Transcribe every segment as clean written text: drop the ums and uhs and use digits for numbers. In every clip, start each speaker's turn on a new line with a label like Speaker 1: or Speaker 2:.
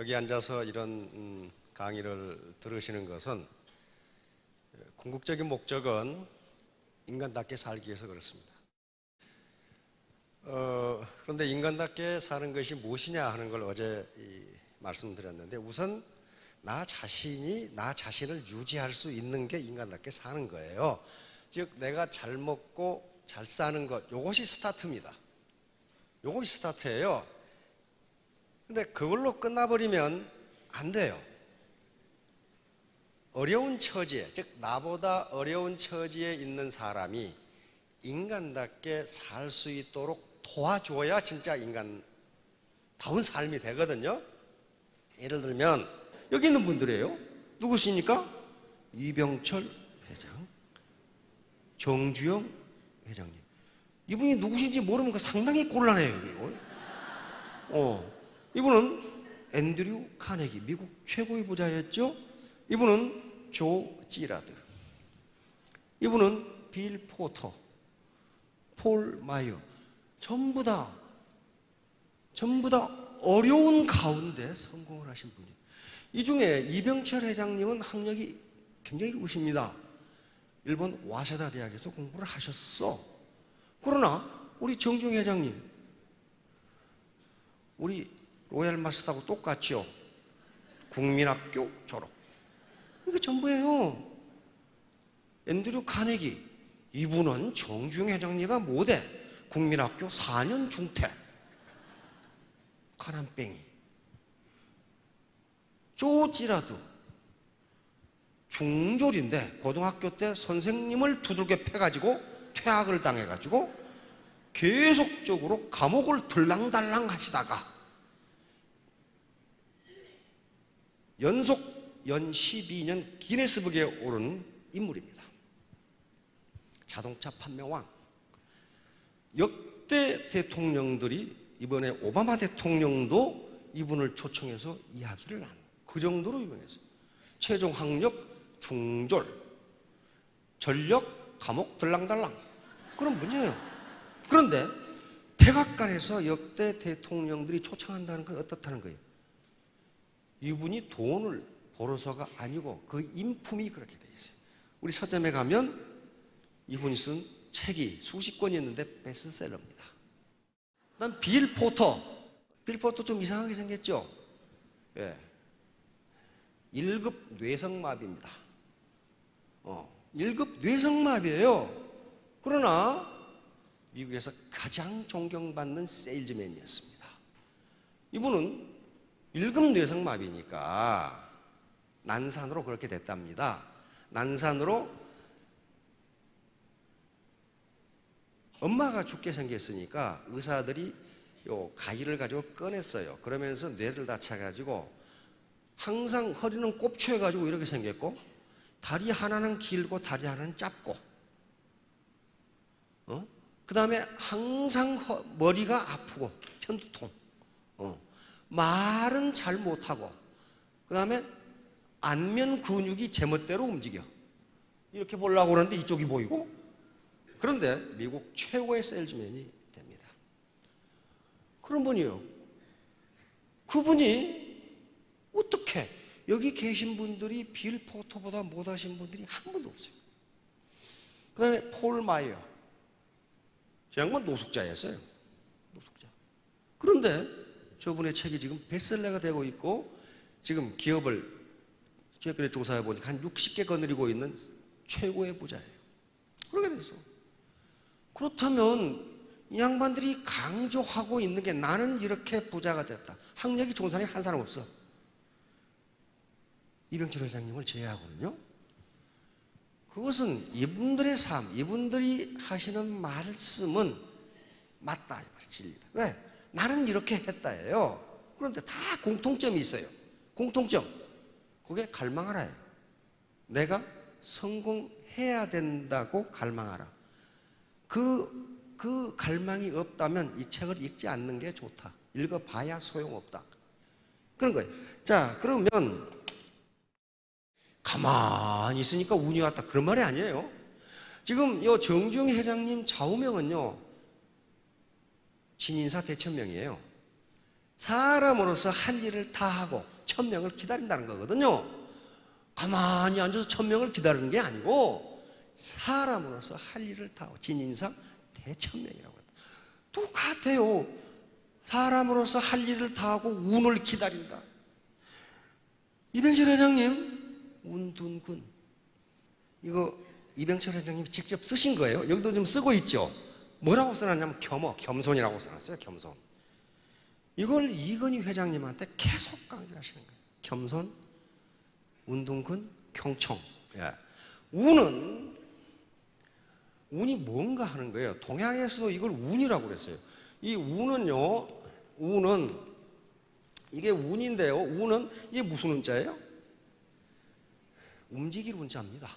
Speaker 1: 여기 앉아서 이런 강의를 들으시는 것은 궁극적인 목적은 인간답게 살기 위해서 그렇습니다. 그런데 인간답게 사는 것이 무엇이냐 하는 걸 어제 말씀드렸는데, 우선 나 자신을 유지할 수 있는 게 인간답게 사는 거예요. 즉 내가 잘 먹고 잘 사는 것, 이것이 스타트입니다. 이것이 스타트예요. 근데 그걸로 끝나버리면 안 돼요. 어려운 처지에, 즉 나보다 어려운 처지에 있는 사람이 인간답게 살 수 있도록 도와줘야 진짜 인간다운 삶이 되거든요. 예를 들면 여기 있는 분들이에요. 누구십니까? 이병철 회장, 정주영 회장님. 이분이 누구신지 모르면 상당히 곤란해요. 이분은 앤드류 카네기, 미국 최고의 부자였죠. 이분은 조 지라드, 이분은 빌 포터, 폴 마이어. 전부 다 어려운 가운데 성공을 하신 분이에요. 이 중에 이병철 회장님은 학력이 굉장히 좋으십니다. 일본 와세다 대학에서 공부를 하셨어. 그러나 우리 정주영 회장님, 우리 로얄 마스터하고 똑같죠. 국민학교 졸업. 이게 전부예요. 앤드류 카네기, 이분은 정주영 회장님과 못해. 국민학교 4년 중퇴. 가난뱅이. 조 지라드, 중졸인데 고등학교 때 선생님을 두들겨 패가지고 퇴학을 당해가지고 계속적으로 감옥을 들랑달랑 하시다가 연속 연 12년 기네스북에 오른 인물입니다. 자동차 판매왕. 역대 대통령들이, 이번에 오바마 대통령도 이분을 초청해서 이야기를 나눠. 그 정도로 유명했어요. 최종 학력 중졸, 전력 감옥 들랑달랑, 그런 분이에요. 그런데 백악관에서 역대 대통령들이 초청한다는 건 어떻다는 거예요? 이분이 돈을 벌어서가 아니고 그 인품이 그렇게 돼 있어요. 우리 서점에 가면 이분이 쓴 책이 수십 권이 있는데 베스트셀러입니다. 그다음 빌 포터. 빌 포터 좀 이상하게 생겼죠? 예. 1급 뇌성마비입니다. 1급 뇌성마비예요. 그러나 미국에서 가장 존경받는 세일즈맨이었습니다. 이분은 1급 뇌성마비니까 난산으로 그렇게 됐답니다. 난산으로 엄마가 죽게 생겼으니까 의사들이 요 가위를 가지고 꺼냈어요. 그러면서 뇌를 다쳐가지고 항상 허리는 꼽추해가지고 이렇게 생겼고, 다리 하나는 길고 다리 하나는 짧고, 그 다음에 항상 머리가 아프고 편두통, 말은 잘 못하고, 그 다음에 안면 근육이 제멋대로 움직여. 이렇게 보려고 그러는데 이쪽이 보이고. 그런데 미국 최고의 세일즈맨이 됩니다. 그런 분이에요. 그분이 어떻게, 여기 계신 분들이 빌 포터보다 못하신 분들이 한 분도 없어요. 그 다음에 폴 마이어. 저 양반 노숙자였어요. 노숙자. 그런데 저분의 책이 지금 베스트셀러가 되고 있고, 지금 기업을 최근에 조사해 보니까 한 60개 거느리고 있는 최고의 부자예요. 그렇게 됐어. 그렇다면 이 양반들이 강조하고 있는 게, 나는 이렇게 부자가 됐다. 학력이 좋은 사람이 한 사람 없어. 이병철 회장님을 제외하고는요. 그것은 이분들의 삶, 이분들이 하시는 말씀은 맞다, 진리다. 왜? 나는 이렇게 했다예요. 그런데 다 공통점이 있어요. 공통점. 그게 갈망하라예요. 내가 성공해야 된다고 갈망하라. 그 갈망이 없다면 이 책을 읽지 않는 게 좋다. 읽어봐야 소용없다. 그런 거예요. 자, 그러면 가만히 있으니까 운이 왔다, 그런 말이 아니에요. 지금 이 정주영 회장님 좌우명은요, 친인사 대천명이에요. 사람으로서 할 일을 다 하고 천명을 기다린다는 거거든요. 가만히 앉아서 천명을 기다리는 게 아니고 사람으로서 할 일을 다 하고 진인상 대천명이라고 합니다. 똑같아요. 사람으로서 할 일을 다 하고 운을 기다린다. 이병철 회장님 운둔군, 이거 이병철 회장님이 직접 쓰신 거예요. 여기도 좀 쓰고 있죠. 뭐라고 써놨냐면 겸손이라고 써놨어요. 겸손. 이걸 이건희 회장님한테 계속 강조하시는 거예요. 겸손, 운둔군, 경총. 예. 운이 뭔가 하는 거예요. 동양에서도 이걸 운이라고 그랬어요. 이 운은요, 이게 운인데요. 운은 이게 무슨 운자예요? 움직일 운자입니다.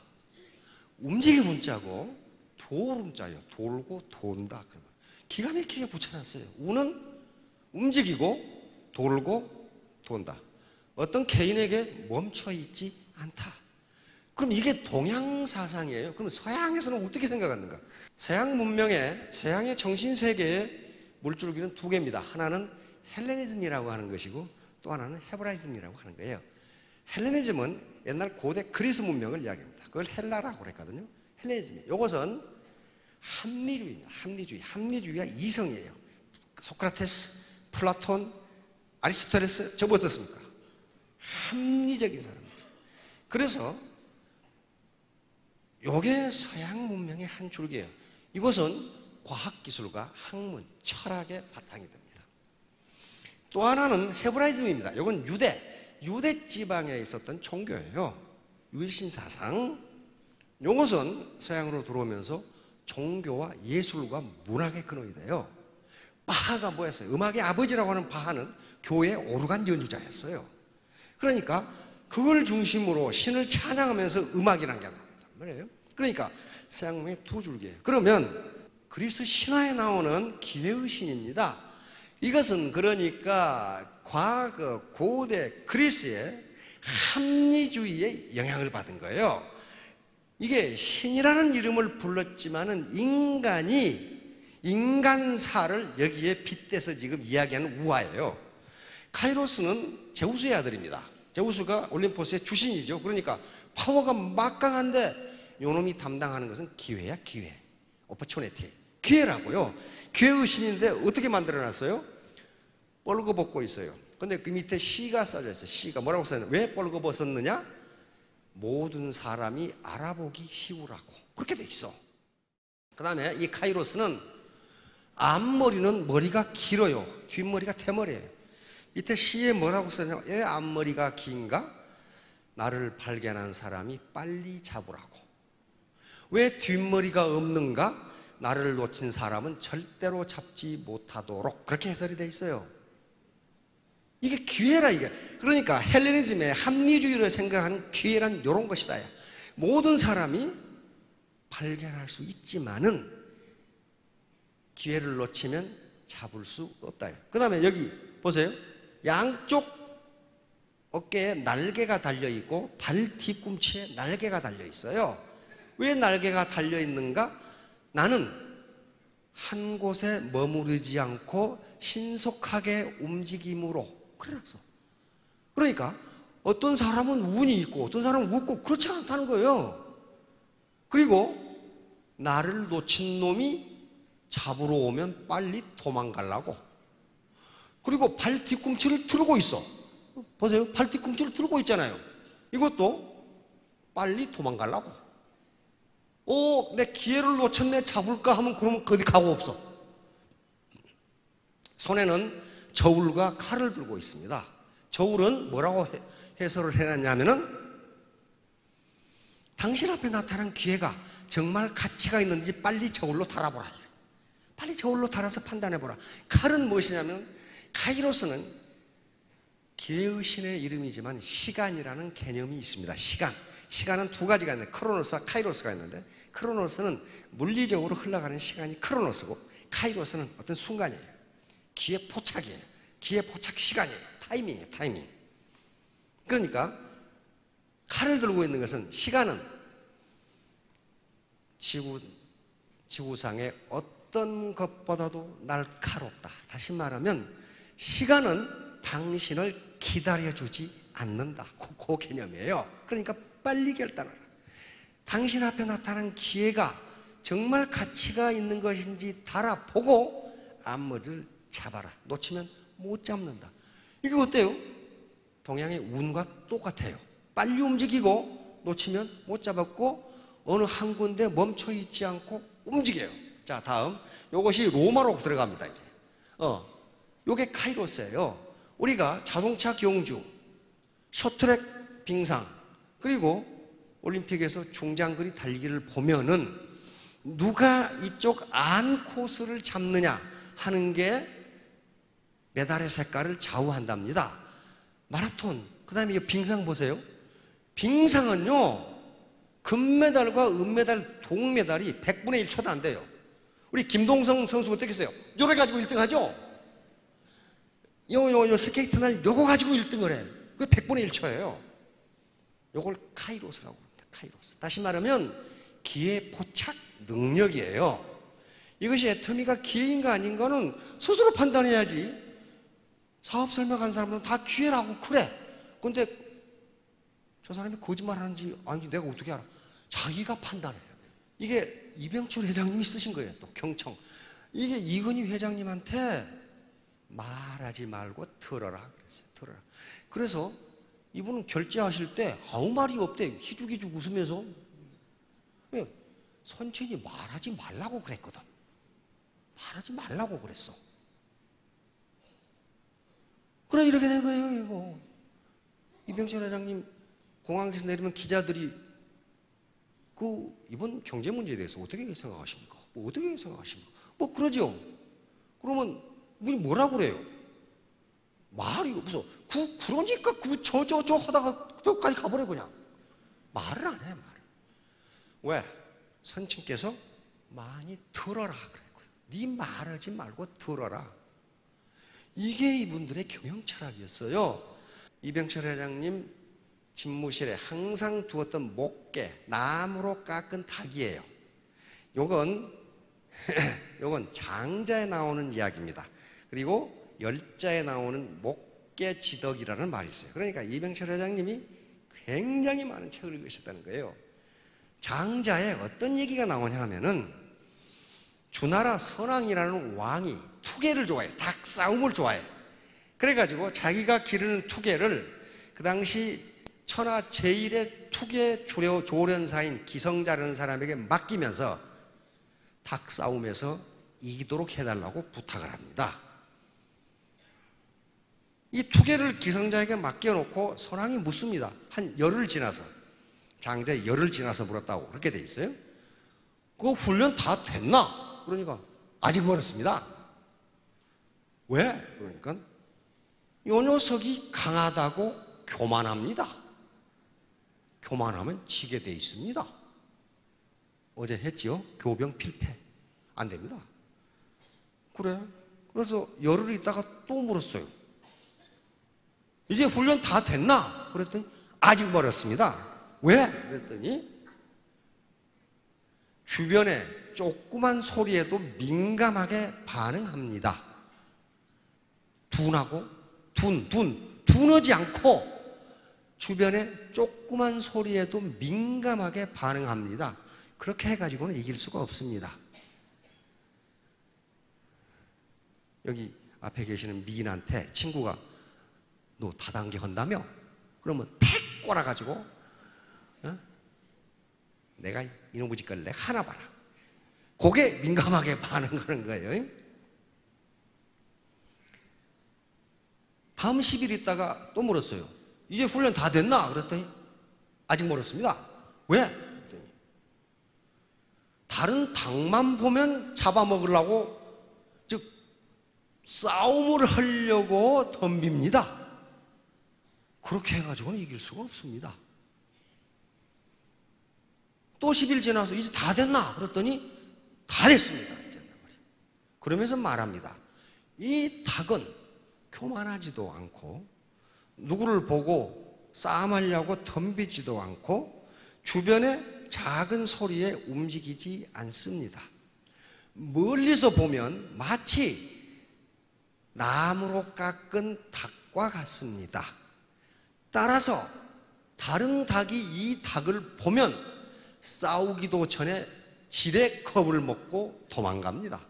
Speaker 1: 움직일 운자고 돌 운자예요. 돌고 돈다. 그러면 기가 막히게 붙여놨어요. 운은 움직이고 돌고 돈다. 어떤 개인에게 멈춰 있지 않다. 그럼 이게 동양 사상이에요. 그럼 서양에서는 어떻게 생각하는가? 서양 문명의, 서양의 정신세계의 물줄기는 두 개입니다. 하나는 헬레니즘이라고 하는 것이고 또 하나는 헤브라이즘이라고 하는 거예요. 헬레니즘은 옛날 고대 그리스 문명을 이야기합니다. 그걸 헬라라고 그랬거든요. 헬레니즘이에요. 이것은 합리주의입니다. 합리주의가 이성이에요. 소크라테스, 플라톤, 아리스토텔레스, 저뭐 어떻습니까? 합리적인 사람이죠. 그래서 이게 서양 문명의 한 줄기예요. 이것은 과학기술과 학문, 철학의 바탕이 됩니다. 또 하나는 헤브라이즘입니다. 이건 유대 지방에 있었던 종교예요. 유일신 사상. 이것은 서양으로 들어오면서 종교와 예술과 문학의 근원이 돼요. 바하가 뭐였어요? 음악의 아버지라고 하는 바하는 교회 오르간 연주자였어요. 그러니까 그걸 중심으로 신을 찬양하면서 음악이라는 게 나온단 말이에요. 그러니까 서양 문명의 두 줄기예요. 그러면 그리스 신화에 나오는 기회의 신입니다. 이것은 그러니까 과거 고대 그리스의 합리주의의 영향을 받은 거예요. 이게 신이라는 이름을 불렀지만은 인간사를 여기에 빗대서 지금 이야기하는 우화예요. 카이로스는 제우스의 아들입니다. 제우스가 올림포스의 주신이죠. 그러니까 파워가 막강한데 요놈이 담당하는 것은 기회야, 기회. 오퍼추니티. 기회라고요. 기회의 신인데 어떻게 만들어놨어요? 뻘거벗고 있어요. 근데 그 밑에 시가 써져 있어요. 시가 뭐라고 써있냐? 왜 뻘거벗었느냐? 모든 사람이 알아보기 쉬우라고. 그렇게 돼 있어. 그 다음에 이 카이로스는 앞머리는 머리가 길어요. 뒷머리가 대머리예요. 밑에 시에 뭐라고 써있냐면 왜 앞머리가 긴가? 나를 발견한 사람이 빨리 잡으라고. 왜 뒷머리가 없는가? 나를 놓친 사람은 절대로 잡지 못하도록. 그렇게 해설이 돼 있어요. 이게 기회라 이게. 그러니까 헬레니즘의 합리주의를 생각하는 기회란 이런 것이다. 모든 사람이 발견할 수 있지만은 기회를 놓치면 잡을 수 없다. 그 다음에 여기 보세요. 양쪽 어깨에 날개가 달려있고 발 뒤꿈치에 날개가 달려있어요. 왜 날개가 달려있는가? 나는 한 곳에 머무르지 않고 신속하게 움직임으로. 그래서 그러니까 어떤 사람은 운이 있고 어떤 사람은 없고 그렇지 않다는 거예요. 그리고 나를 놓친 놈이 잡으러 오면 빨리 도망가려고. 그리고 발 뒤꿈치를 틀고 있어. 보세요. 발 뒤꿈치를 틀고 있잖아요. 이것도 빨리 도망가려고. 내 기회를 놓쳤네, 잡을까 하면 그러면 거기 가고 없어. 손에는 저울과 칼을 들고 있습니다. 저울은 뭐라고 해설을 해놨냐면은 당신 앞에 나타난 기회가 정말 가치가 있는지 빨리 저울로 달아보라. 빨리 저울로 달아서 판단해보라. 칼은 무엇이냐면 카이로스는 기회의 신의 이름이지만 시간이라는 개념이 있습니다. 시간은 두 가지가 있는데 크로노스와 카이로스가 있는데 크로노스는 물리적으로 흘러가는 시간이 크로노스고 카이로스는 어떤 순간이에요. 기회 포착이에요. 기회 포착 시간이에요. 타이밍이에요. 타이밍. 그러니까 칼을 들고 있는 것은 시간은 지구상의 어떤 것보다도 날카롭다. 다시 말하면 시간은 당신을 기다려주지 않는다. 그 개념이에요. 그러니까 빨리 결단하라. 당신 앞에 나타난 기회가 정말 가치가 있는 것인지 달아보고 앞머리를 잡아라. 놓치면 못 잡는다. 이게 어때요? 동양의 운과 똑같아요. 빨리 움직이고 놓치면 못 잡았고 어느 한 군데 멈춰 있지 않고 움직여요. 자, 다음 이것이 로마로 들어갑니다. 이제. 요게 카이로스예요. 우리가 자동차 경주, 쇼트트랙 빙상, 그리고 올림픽에서 중장거리 달리기를 보면은 누가 이쪽 안 코스를 잡느냐 하는 게 메달의 색깔을 좌우한답니다. 마라톤, 그 다음에 빙상 보세요. 빙상은요, 금메달과 은메달, 동메달이 100분의 1초도 안 돼요. 우리 김동성 선수가 어떻겠어요? 요래 가지고 1등 하죠? 요 스케이트 날 요거 가지고 1등을 해. 그게 100분의 1초예요. 요걸 카이로스라고 합니다. 카이로스. 다시 말하면 기회 포착 능력이에요. 이것이 애터미가 기회인가 아닌가는 스스로 판단해야지. 사업 설명한 사람들은 다 기회라고 그래. 근데 저 사람이 거짓말하는지 아니 내가 어떻게 알아? 자기가 판단해야 돼요. 이게 이병철 회장님이 쓰신 거예요. 또 경청. 이게 이건희 회장님한테 말하지 말고 들어라 그랬어요. 들어라. 그래서 이분은 결제하실 때 아무 말이 없대요. 희죽희죽 웃으면서. 왜? 선친이 말하지 말라고 그랬거든. 말하지 말라고 그랬어. 그래 이렇게 된 거예요. 이거 이병철 회장님 공항에서 내리면 기자들이 이번 경제 문제에 대해서 어떻게 생각하십니까? 어떻게 생각하십니까? 그러죠. 그러면 뭐라고 그래요? 말이 없어. 그러니까 저 하다가 저까지 가버려 그냥. 말을 안 해, 말을. 왜? 선친께서 많이 들어라 그랬거든. 네 말하지 말고 들어라. 이게 이분들의 경영 철학이었어요. 이병철 회장님 집무실에 항상 두었던 목개, 나무로 깎은 탁이에요. 요건 장자에 나오는 이야기입니다. 그리고 열자에 나오는 목개지덕이라는 말이 있어요. 그러니까 이병철 회장님이 굉장히 많은 책을 읽으셨다는 거예요. 장자에 어떤 얘기가 나오냐 하면은 주나라 선왕이라는 왕이 투개를 좋아해. 닭싸움을 좋아해. 그래가지고 자기가 기르는 투개를 그 당시 천하 제1의 투개 조련사인 기성자라는 사람에게 맡기면서 닭싸움에서 이기도록 해달라고 부탁을 합니다. 이 투개를 기성자에게 맡겨놓고 선왕이 묻습니다. 한 열흘 지나서. 장자에 열흘 지나서 물었다고 그렇게 돼 있어요. 그거 훈련 다 됐나? 그러니까 아직 멀었습니다. 왜? 그러니까 요 녀석이 강하다고 교만합니다. 교만하면 지게 돼 있습니다. 어제 했지요? 교병 필패. 안 됩니다. 그래. 그래서 열흘 있다가 또 물었어요. 이제 훈련 다 됐나? 그랬더니 아직 멀었습니다. 왜? 그랬더니 주변에 조그만 소리에도 민감하게 반응합니다. 둔하지 않고 주변에 조그만 소리에도 민감하게 반응합니다. 그렇게 해가지고는 이길 수가 없습니다. 여기 앞에 계시는 미인한테 친구가 너 다단계 한다며? 그러면 팩 꼬라가지고 내가 이놈의 짓거리를 내가 하나 봐라. 그게 민감하게 반응하는 거예요. 다음 10일 있다가 또 물었어요. 이제 훈련 다 됐나? 그랬더니 아직 멀었습니다. 왜? 그랬더니 다른 닭만 보면 잡아먹으려고 즉 싸움을 하려고 덤빕니다. 그렇게 해가지고는 이길 수가 없습니다. 또 10일 지나서 이제 다 됐나? 그랬더니 다 됐습니다. 그러면서 말합니다. 이 닭은 교만하지도 않고 누구를 보고 싸움하려고 덤비지도 않고 주변의 작은 소리에 움직이지 않습니다. 멀리서 보면 마치 나무로 깎은 닭과 같습니다. 따라서 다른 닭이 이 닭을 보면 싸우기도 전에 지레 겁을 먹고 도망갑니다.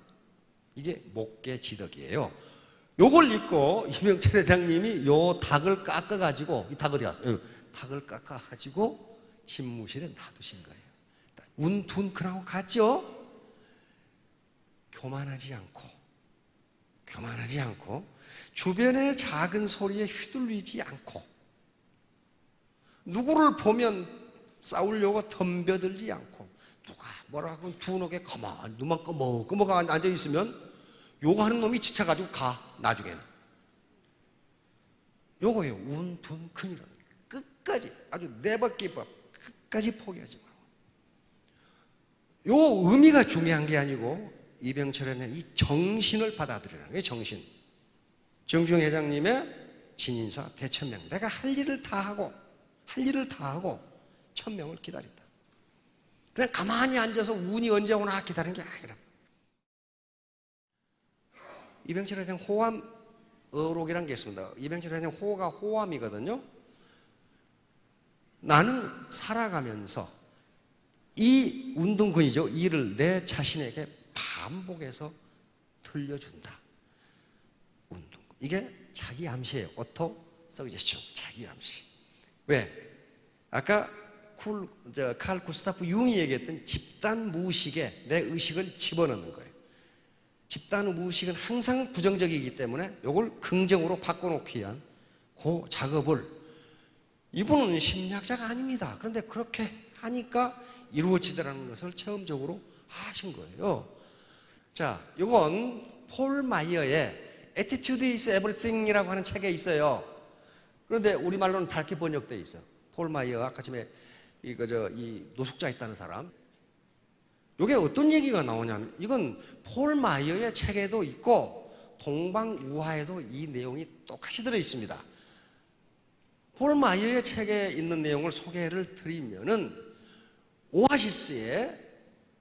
Speaker 1: 이게 목계지덕이에요. 요걸 읽고 이명철 회장님이 요 닭을 깎아가지고, 이 닭 어디 갔어요? 닭을 깎아가지고 집무실에 놔두신 거예요. 운둔근하고 같죠? 교만하지 않고 주변의 작은 소리에 휘둘리지 않고 누구를 보면 싸우려고 덤벼들지 않고 누가 뭐라고 둔하게 가만히 눈만 꺼먹꺼먹 앉아있으면 요거하는 놈이 지쳐가지고 가. 나중에는 요거예요. 운둔근이라는 게. 끝까지 아주 never give up, 끝까지 포기하지 말고. 요 의미가 중요한 게 아니고 이병철에는 이 정신을 받아들이라는 거예요. 정신. 정중 회장님의 진인사 대천명. 내가 할 일을 다 하고 천명을 기다린다. 그냥 가만히 앉아서 운이 언제 오나 기다리는 게 아니라. 이병철 회장 호암 어록이라는 게 있습니다. 이병철 회장 호가 호암이거든요. 나는 살아가면서 이 운동근이죠. 이를 내 자신에게 반복해서 들려준다. 운동근. 이게 자기 암시예요. 오토 서제션. 자기 암시. 왜? 아까 칼 구스타프 융이 얘기했던 집단 무의식에 내 의식을 집어넣는 거예요. 집단 무의식은 항상 부정적이기 때문에 이걸 긍정으로 바꿔놓기 위한 그 작업을, 이분은 심리학자가 아닙니다. 그런데 그렇게 하니까 이루어지더라는 것을 체험적으로 하신 거예요. 자, 이건 폴 마이어의 Attitude is Everything이라고 하는 책에 있어요. 그런데 우리말로는 다르게 번역되어 있어요. 폴 마이어, 아까 전에 이 노숙자 있다는 사람. 이게 어떤 얘기가 나오냐면, 이건 폴 마이어의 책에도 있고 동방우화에도 이 내용이 똑같이 들어있습니다. 폴 마이어의 책에 있는 내용을 소개를 드리면은, 오아시스에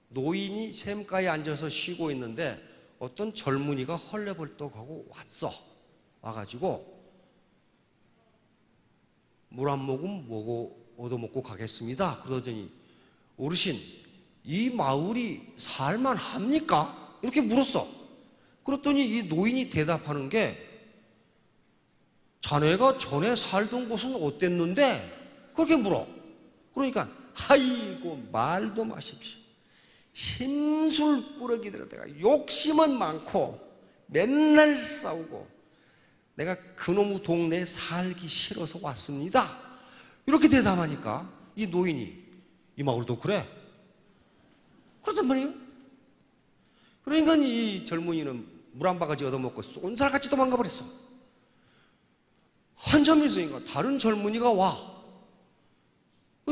Speaker 1: 노인이 샘가에 앉아서 쉬고 있는데 어떤 젊은이가 헐레벌떡하고 와가지고 물 한 모금 얻어먹고 가겠습니다. 그러더니 어르신, 이 마을이 살만합니까? 이렇게 물었어. 그랬더니 이 노인이 대답하는 게, 자네가 전에 살던 곳은 어땠는데? 그렇게 물어. 그러니까 아이고 말도 마십시오. 심술꾸러기들은 내가 욕심은 많고 맨날 싸우고 내가 그놈의 동네에 살기 싫어서 왔습니다. 이렇게 대답하니까 이 노인이, 이 마을도 그래? 그렇단 말이에요. 그러니까 이 젊은이는 물 한 바가지 얻어먹고 쏜살같이 도망가 버렸어. 한참 있으니까 다른 젊은이가 와.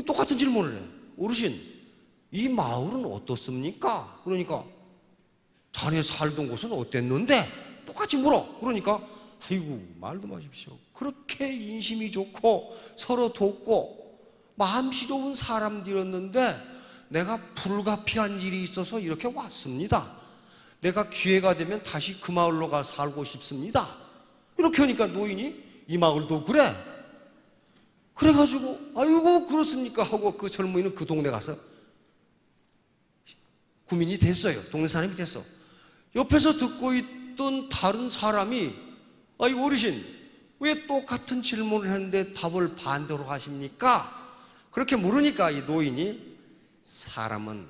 Speaker 1: 똑같은 질문을 해. 어르신, 이 마을은 어떻습니까? 그러니까 자네 살던 곳은 어땠는데? 똑같이 물어. 그러니까 아이고 말도 마십시오. 그렇게 인심이 좋고 서로 돕고 마음씨 좋은 사람들이었는데 내가 불가피한 일이 있어서 이렇게 왔습니다. 내가 기회가 되면 다시 그 마을로 가 살고 싶습니다. 이렇게 하니까 노인이, 이 마을도 그래? 그래가지고 아이고 그렇습니까 하고 그 젊은이는 그 동네 가서 구민이 됐어요. 동네 사람이 됐어. 옆에서 듣고 있던 다른 사람이, 아이 어르신, 왜 똑같은 질문을 했는데 답을 반대로 하십니까? 그렇게 물으니까 이 노인이, 사람은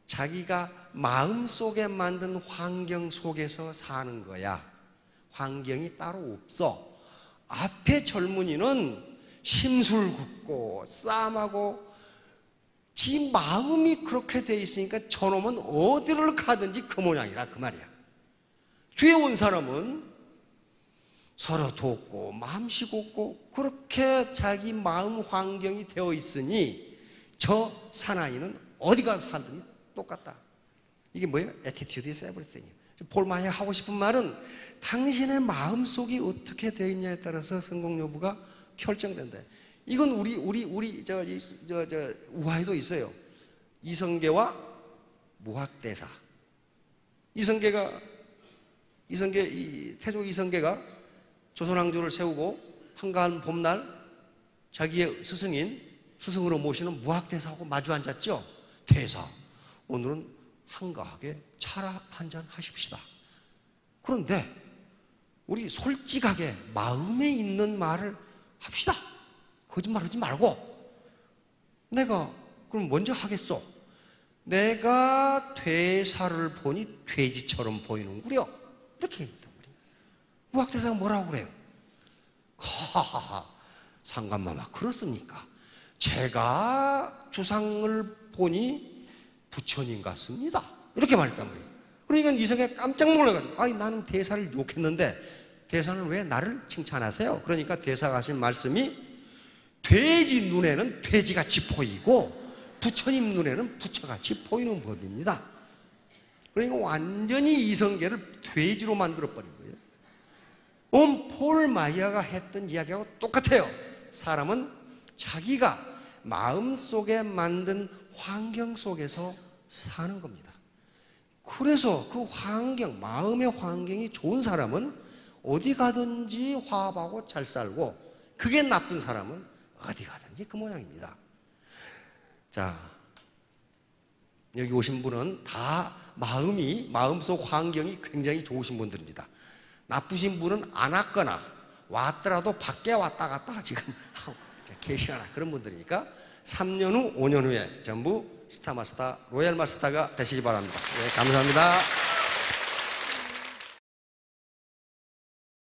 Speaker 1: 자기가 마음속에 만든 환경 속에서 사는 거야. 환경이 따로 없어. 앞에 젊은이는 심술궂고 싸움하고 지 마음이 그렇게 돼 있으니까 저놈은 어디를 가든지 그 모양이라 그 말이야. 뒤에 온 사람은 서로 돕고 마음씨 곱고 그렇게 자기 마음 환경이 되어 있으니 저 사나이는 어디 가서 살든지 똑같다. 이게 뭐예요? Attitude is everything. 폴 마이어 하고 싶은 말은 당신의 마음속이 어떻게 되어 있냐에 따라서 성공 여부가 결정된다. 이건 우리 우화에도 있어요. 이성계와 무학대사. 태조 이성계가 조선왕조를 세우고 한가한 봄날 자기의 스승으로 모시는 무학대사하고 마주 앉았죠. 대사, 오늘은 한가하게 차 한잔 하십시다. 그런데 우리 솔직하게 마음에 있는 말을 합시다. 거짓말하지 말고. 내가 그럼 먼저 하겠소. 내가 퇴사를 보니 돼지처럼 보이는구려. 이렇게 얘기했단 말이에요. 무학대사가 뭐라고 그래요? 하하하, 상감마마 그렇습니까? 제가 주상을 보니 부처님 같습니다. 이렇게 말했단 말이에요. 그러니까 이성에 깜짝 놀라가지고, 아니 나는 대사를 욕했는데 대사는 왜 나를 칭찬하세요? 그러니까 대사가 하신 말씀이 돼지 눈에는 돼지같이 보이고 부처님 눈에는 부처같이 보이는 법입니다. 그러니까 완전히 이성계를 돼지로 만들어버린 거예요. 폴 마이어가 했던 이야기하고 똑같아요. 사람은 자기가 마음속에 만든 환경 속에서 사는 겁니다. 그래서 그 환경, 마음의 환경이 좋은 사람은 어디 가든지 화합하고 잘 살고, 그게 나쁜 사람은 어디 가든지 그 모양입니다. 자, 여기 오신 분은 다 마음속 환경이 굉장히 좋으신 분들입니다. 나쁘신 분은 안 왔거나 왔더라도 밖에 왔다 갔다 지금 계시거나 그런 분들이니까 3년 후, 5년 후에 전부 스타마스터, 로얄마스터가 되시기 바랍니다. 네, 감사합니다.